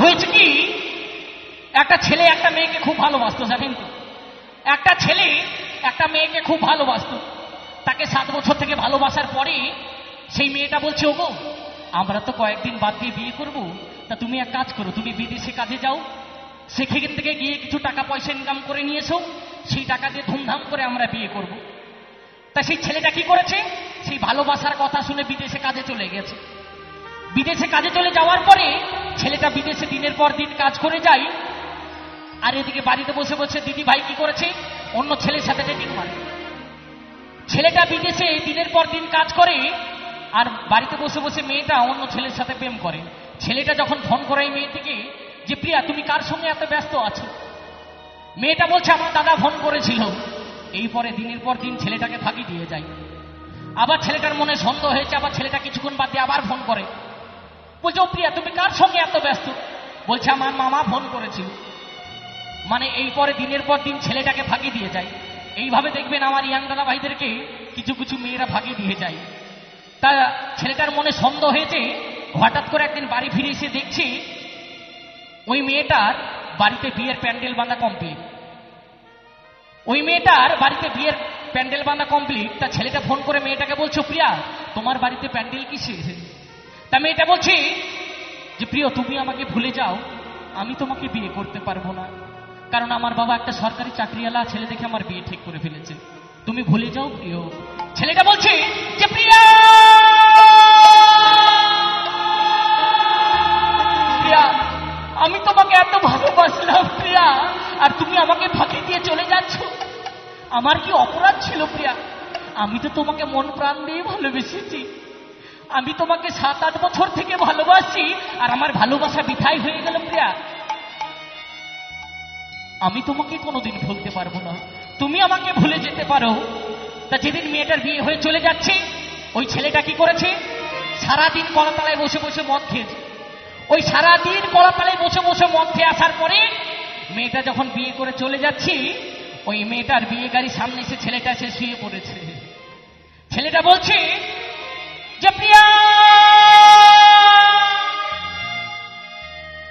হয়েছে কি, একটা ছেলে একটা মেয়েকে খুব ভালোবাসতো, জানেন তো? একটা ছেলে একটা মেয়েকে খুব ভালোবাসতো। তাকে 7 বছর থেকে ভালোবাসার পরে সেই মেয়েটা বলছে, ওগো আমরা তো কয়েকদিন বাদ দিয়ে বিয়ে করব, তা তুমি এক কাজ করো, তুমি বিদেশে কাজে যাও, সেখান থেকে গিয়ে কিছু টাকা পয়সা ইনকাম করে নিয়ে এসো, সেই টাকা দিয়ে ধুমধাম করে আমরা বিয়ে করব। তা সেই ছেলেটা কি করেছে, সেই ভালোবাসার কথা শুনে বিদেশে কাজে চলে গেছে। বিদেশে কাজে চলে যাওয়ার পরে ছেলেটা বিদেশে দিনের পর দিন কাজ করে যায়, আর এদিকে বাড়িতে বসে বসে দিদি ভাই কি করেছে, অন্য ছেলের সাথে ডেটিং মারে। ছেলেটা বিদেশে দিনের পর দিন কাজ করে আর বাড়িতে বসে বসে মেয়েটা অন্য ছেলের সাথে প্রেম করে। ছেলেটা যখন ফোন করে মেয়েটিকে যে প্রিয়া তুমি কার সঙ্গে এত ব্যস্ত আছো, মেয়েটা বলছে আমার দাদা ফোন করেছিল। এই পরে দিনের পর দিন ছেলেটাকে ফাঁকি দিয়ে যায়। আবার ছেলেটার মনে সন্দেহ হয়েছে, আবার ছেলেটা কিছুক্ষণ বাদ দিয়ে আবার ফোন করে, বলছে ও প্রিয়া তুমি কার সঙ্গে এত ব্যস্ত, বলছে আমার মামা ফোন করেছিল। মানে এই পরে দিনের পর দিন ছেলেটাকে ফাঁকি দিয়ে যায়। এইভাবে দেখবেন আমার ইয়াং দাদা ভাইদেরকে কিছু কিছু মেয়েরা ফাঁকি দিয়ে যায়। তা ছেলেটার মনে সন্দেহ হয়েছে, হঠাৎ করে একদিন বাড়ি ফিরে এসে দেখছি ওই মেয়েটার বাড়িতে বিয়ের প্যান্ডেল বাঁধা কমপ্লিট। ওই মেয়েটার বাড়িতে বিয়ের প্যান্ডেল বাঁধা কমপ্লিট। তা ছেলেটা ফোন করে মেয়েটাকে বলছো প্রিয়া তোমার বাড়িতে প্যান্ডেল কিসে? তা মেয়েটা বলছে যে প্রিয় তুমি আমাকে ভুলে যাও, আমি তোমাকে বিয়ে করতে পারবো না, কারণ আমার বাবা একটা সরকারি চাকরিওয়ালা ছেলে দেখে আমার বিয়ে ঠিক করে ফেলেছে, তুমি ভুলে যাও প্রিয়। ছেলেটা বলছে যে প্রিয়া প্রিয়া আমি তোমাকে এত ভালোবাসলাম প্রিয়া, আর তুমি আমাকে ফাঁকি দিয়ে চলে যাচ্ছ, আমার কি অপরাধ ছিল প্রিয়া? আমি তো তোমাকে মন প্রাণ দিয়ে ভালোবেসেছি, আমি তোমাকে 7-8 বছর থেকে ভালোবাসি, আর আমার ভালোবাসা বৃথাই হয়ে গেল প্রিয়া। আমি তোমাকে কোনোদিন ভুলতে পারবো না, তুমি আমাকে ভুলে যেতে পারো। তা যেদিন মেয়েটার বিয়ে হয়ে চলে যাচ্ছে, ওই ছেলেটা কি করেছে, সারাদিন কলাতলায় বসে বসে মদ খেয়েছে। ওই সারাদিন কলাতলায় বসে বসে মদ খেয়ে আসার পরে মেয়েটা যখন বিয়ে করে চলে যাচ্ছে, ওই মেয়েটার বিয়ে গাড়ির সামনে এসে ছেলেটা এসে শুয়ে পড়েছে। ছেলেটা বলছে যে প্রিয়া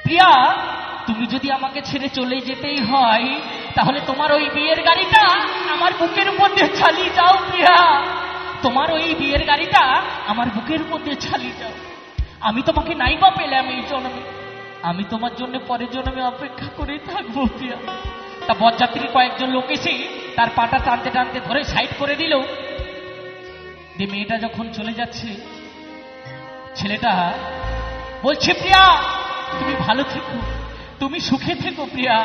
প্রিয়া তুমি যদি আমাকে ছেড়ে চলে যেতেই হয়, তাহলে তোমার ওই বিয়ের গাড়িটা আমার বুকের উপর দিয়ে চালিয়ে যাও প্রিয়া, তোমার ওই বিয়ের গাড়িটা আমার বুকের উপর দিয়ে চালিয়ে যাও, আমি তোমাকে নাই বা পেলাম এই জন্মে, আমি তোমার জন্য পরের জন্মে অপেক্ষা করে থাকবো প্রিয়া। তা বরযাত্রী কয়েকজন লোক এসে তার পাটা টানতে টানতে ধরে সাইড করে দিল। যে মেয়েটা যখন চলে যাচ্ছে, ছেলেটা বলছে প্রিয়া তুমি ভালো থেকো, তুমি সুখে থেকো প্রিয়া।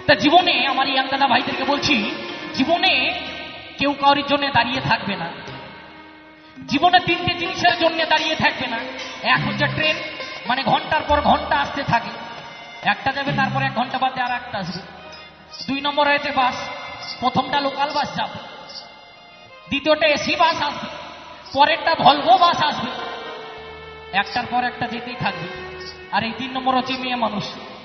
তা জীবনে আমার ইয়াং দাদা ভাইদেরকে বলছি, জীবনে কেউ কারোর জন্য দাঁড়িয়ে থাকবে না, জীবনে 3টে জিনিসের জন্য দাঁড়িয়ে থাকবে না। এক হচ্ছে ট্রেন, মানে ঘন্টার পর ঘন্টা আসতে থাকে, একটা যাবে তারপর 1 ঘন্টা বাদে আর একটা আসবে। 2 নম্বর হয়েছে বাস, প্রথমটা লোকাল বাস যাবে, দ্বিতীয়টা এসি বাস আসবে, পরেরটা ভলভো বাস আসবে, একটার পর একটা যেতেই থাকবে। আর এই 3 নম্বর হচ্ছে মেয়ে মানুষ,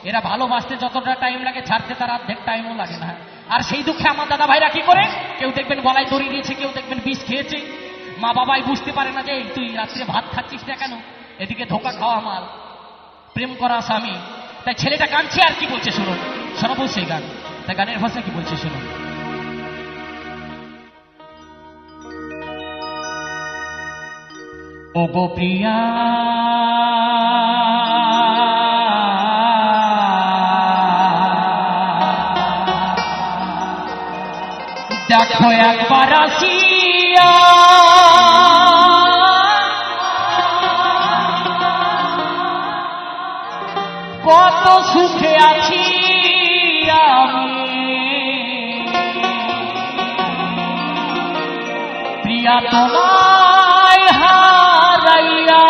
এরা ভালোবাসতে যতটা টাইম লাগে ছাড়তে তার অর্ধেক টাইমও লাগে না। আর সেই দুঃখে আমার দাদা ভাইরা কি করে, কেউ দেখবেন গলায় দড়ি দিয়েছে, কেউ দেখবেন বিষ খেয়েছে, মা বাবাই বুঝতে পারে না যে তুই রাত্রে ভাত খাচ্ছিস না কেন, এদিকে ধোকা খাওয়া মাল, প্রেম করা স্বামী। তাই ছেলেটা কাঁদছে, আর কি বলছে শুনুন, শোনাবো সেই গান, তাই গানের ভাষা কি বলছে শুনুন। ও গো প্রিয়া দেখো একবার আসিয়া, কত সুখে আছি আমি প্রিয়া তোমায় হারাইয়া।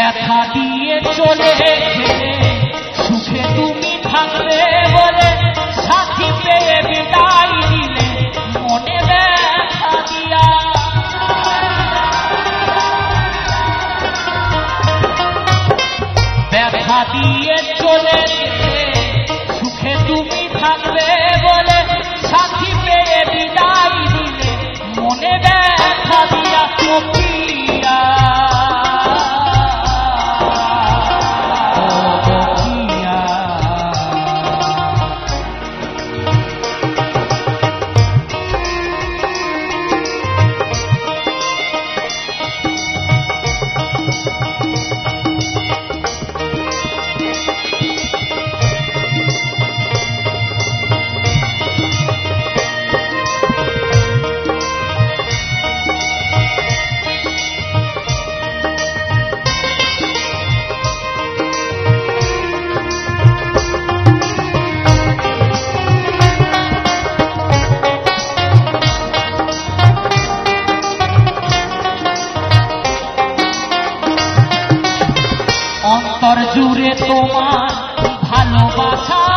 ব্যথা দিয়ে চলে গেলে সুখে তুমি থাকবে বলে সাথী পেয়ে বিদায় দিলে মনে ব্যথা দিয়া। ব্যথা দিয়ে চলে গেলে সুখে তুমি থাকবে বলে সাথী পেয়ে বিদায় দিলে মনে ব্যথা দিয়া। কপিয়া অন্তর জুড়ে তোমার ভালোবাসা